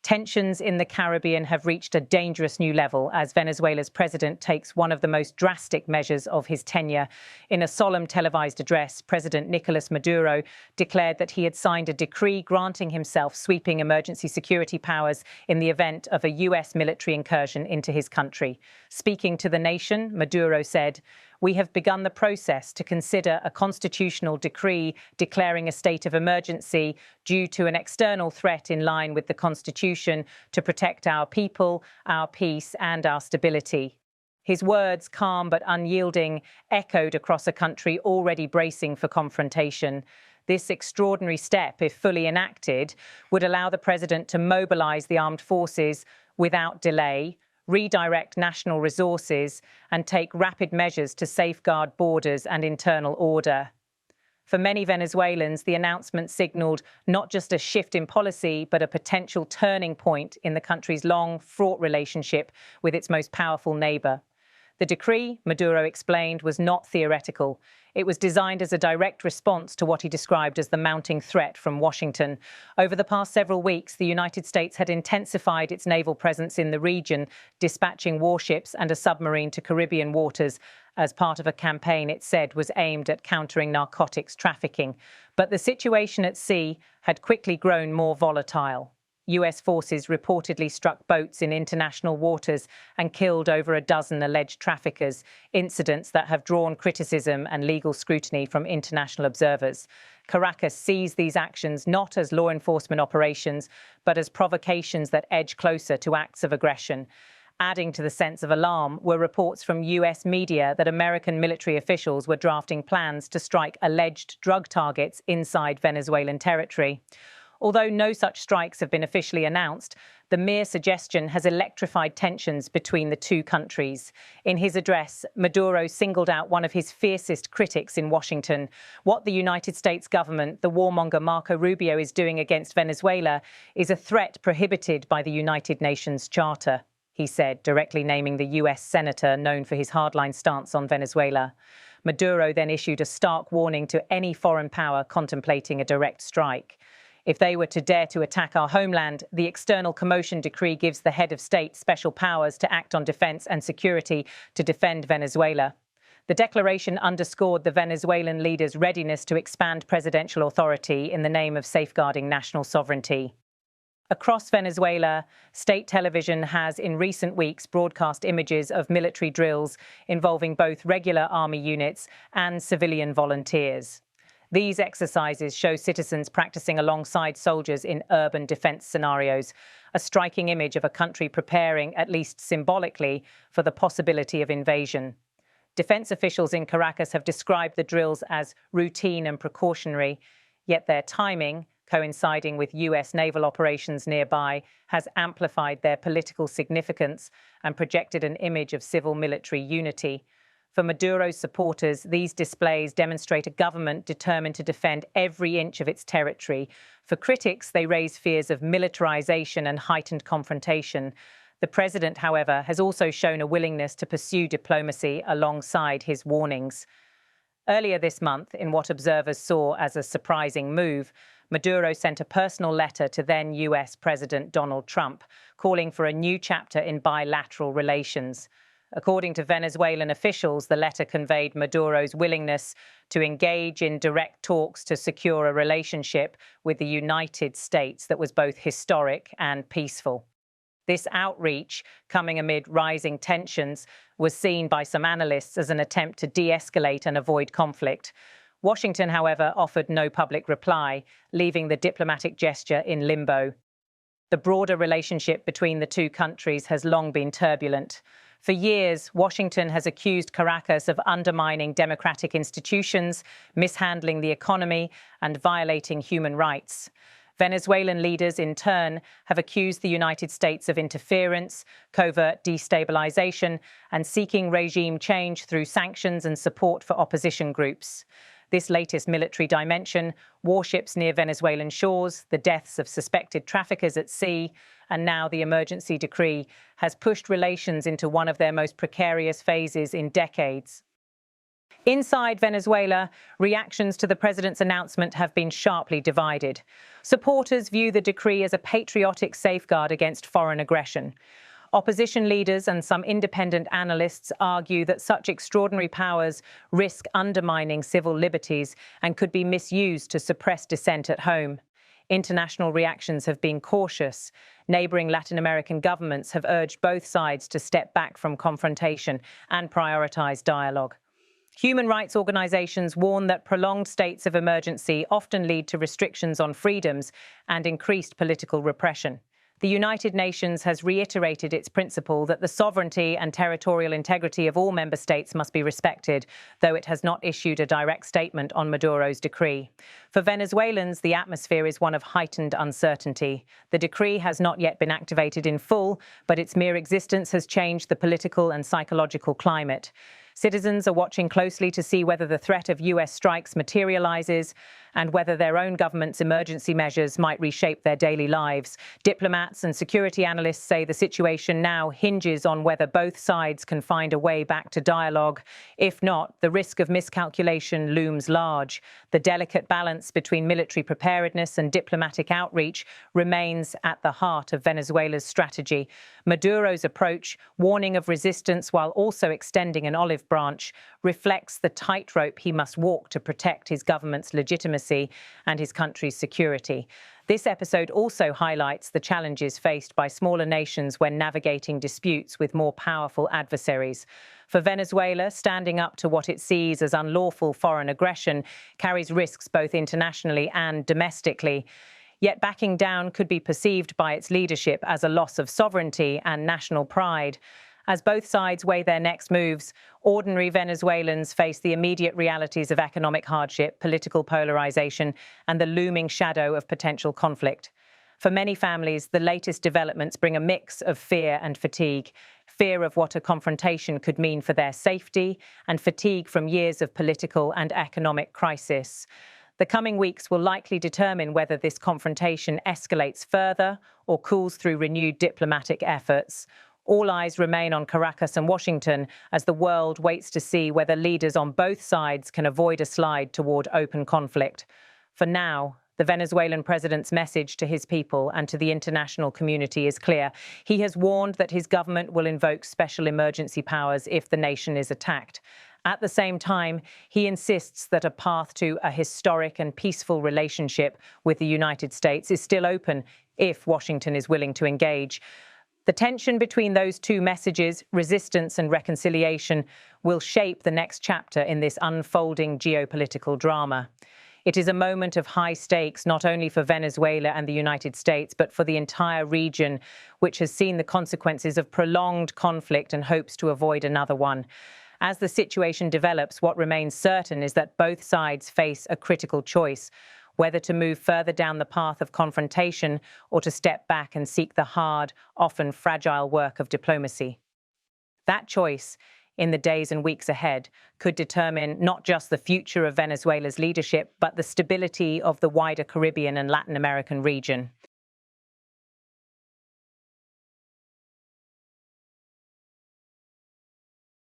Tensions in the Caribbean have reached a dangerous new level as Venezuela's president takes one of the most drastic measures of his tenure. In a solemn televised address, President Nicolás Maduro declared that he had signed a decree granting himself sweeping emergency security powers in the event of a U.S. military incursion into his country. Speaking to the nation, Maduro said, "We have begun the process to consider a constitutional decree declaring a state of emergency due to an external threat in line with the Constitution to protect our people, our peace and our stability." His words, calm but unyielding, echoed across a country already bracing for confrontation. This extraordinary step, if fully enacted, would allow the president to mobilize the armed forces without delay, redirect national resources, and take rapid measures to safeguard borders and internal order. For many Venezuelans, the announcement signaled not just a shift in policy, but a potential turning point in the country's long, fraught relationship with its most powerful neighbor. The decree, Maduro explained, was not theoretical. It was designed as a direct response to what he described as the mounting threat from Washington. Over the past several weeks, the United States had intensified its naval presence in the region, dispatching warships and a submarine to Caribbean waters as part of a campaign it said was aimed at countering narcotics trafficking. But the situation at sea had quickly grown more volatile. US forces reportedly struck boats in international waters and killed over a dozen alleged traffickers, incidents that have drawn criticism and legal scrutiny from international observers. Caracas sees these actions not as law enforcement operations, but as provocations that edge closer to acts of aggression. Adding to the sense of alarm were reports from US media that American military officials were drafting plans to strike alleged drug targets inside Venezuelan territory. Although no such strikes have been officially announced, the mere suggestion has electrified tensions between the two countries. In his address, Maduro singled out one of his fiercest critics in Washington. What the United States government, the warmonger Marco Rubio, is doing against Venezuela is a threat prohibited by the United Nations Charter, he said, directly naming the US senator known for his hardline stance on Venezuela. Maduro then issued a stark warning to any foreign power contemplating a direct strike. If they were to dare to attack our homeland, the external commotion decree gives the head of state special powers to act on defense and security to defend Venezuela. The declaration underscored the Venezuelan leader's readiness to expand presidential authority in the name of safeguarding national sovereignty. Across Venezuela, state television has in recent weeks broadcast images of military drills involving both regular army units and civilian volunteers. These exercises show citizens practicing alongside soldiers in urban defense scenarios, a striking image of a country preparing, at least symbolically, for the possibility of invasion. Defense officials in Caracas have described the drills as routine and precautionary, yet their timing, coinciding with US naval operations nearby, has amplified their political significance and projected an image of civil-military unity. For Maduro's supporters, these displays demonstrate a government determined to defend every inch of its territory. For critics, they raise fears of militarization and heightened confrontation. The president, however, has also shown a willingness to pursue diplomacy alongside his warnings. Earlier this month, in what observers saw as a surprising move, Maduro sent a personal letter to then US President Donald Trump, calling for a new chapter in bilateral relations. According to Venezuelan officials, the letter conveyed Maduro's willingness to engage in direct talks to secure a relationship with the United States that was both historic and peaceful. This outreach, coming amid rising tensions, was seen by some analysts as an attempt to de-escalate and avoid conflict. Washington, however, offered no public reply, leaving the diplomatic gesture in limbo. The broader relationship between the two countries has long been turbulent. For years, Washington has accused Caracas of undermining democratic institutions, mishandling the economy, and violating human rights. Venezuelan leaders, in turn, have accused the United States of interference, covert destabilization, and seeking regime change through sanctions and support for opposition groups. This latest military dimension, warships near Venezuelan shores, the deaths of suspected traffickers at sea, and now the emergency decree, has pushed relations into one of their most precarious phases in decades. Inside Venezuela, reactions to the president's announcement have been sharply divided. Supporters view the decree as a patriotic safeguard against foreign aggression. Opposition leaders and some independent analysts argue that such extraordinary powers risk undermining civil liberties and could be misused to suppress dissent at home. International reactions have been cautious. Neighboring Latin American governments have urged both sides to step back from confrontation and prioritize dialogue. Human rights organizations warn that prolonged states of emergency often lead to restrictions on freedoms and increased political repression. The United Nations has reiterated its principle that the sovereignty and territorial integrity of all member states must be respected, though it has not issued a direct statement on Maduro's decree. For Venezuelans, the atmosphere is one of heightened uncertainty. The decree has not yet been activated in full, but its mere existence has changed the political and psychological climate. Citizens are watching closely to see whether the threat of US strikes materializes and whether their own government's emergency measures might reshape their daily lives. Diplomats and security analysts say the situation now hinges on whether both sides can find a way back to dialogue. If not, the risk of miscalculation looms large. The delicate balance between military preparedness and diplomatic outreach remains at the heart of Venezuela's strategy. Maduro's approach, warning of resistance while also extending an olive branch, reflects the tightrope he must walk to protect his government's legitimacy and his country's security. This episode also highlights the challenges faced by smaller nations when navigating disputes with more powerful adversaries. For Venezuela, standing up to what it sees as unlawful foreign aggression carries risks both internationally and domestically. Yet backing down could be perceived by its leadership as a loss of sovereignty and national pride. As both sides weigh their next moves, ordinary Venezuelans face the immediate realities of economic hardship, political polarization, and the looming shadow of potential conflict. For many families, the latest developments bring a mix of fear and fatigue. Fear of what a confrontation could mean for their safety, and fatigue from years of political and economic crisis. The coming weeks will likely determine whether this confrontation escalates further or cools through renewed diplomatic efforts. All eyes remain on Caracas and Washington as the world waits to see whether leaders on both sides can avoid a slide toward open conflict. For now, the Venezuelan president's message to his people and to the international community is clear. He has warned that his government will invoke special emergency powers if the nation is attacked. At the same time, he insists that a path to a historic and peaceful relationship with the United States is still open if Washington is willing to engage. The tension between those two messages, resistance and reconciliation, will shape the next chapter in this unfolding geopolitical drama. It is a moment of high stakes, not only for Venezuela and the United States, but for the entire region, which has seen the consequences of prolonged conflict and hopes to avoid another one. As the situation develops, what remains certain is that both sides face a critical choice: whether to move further down the path of confrontation or to step back and seek the hard, often fragile work of diplomacy. That choice, in the days and weeks ahead, could determine not just the future of Venezuela's leadership, but the stability of the wider Caribbean and Latin American region.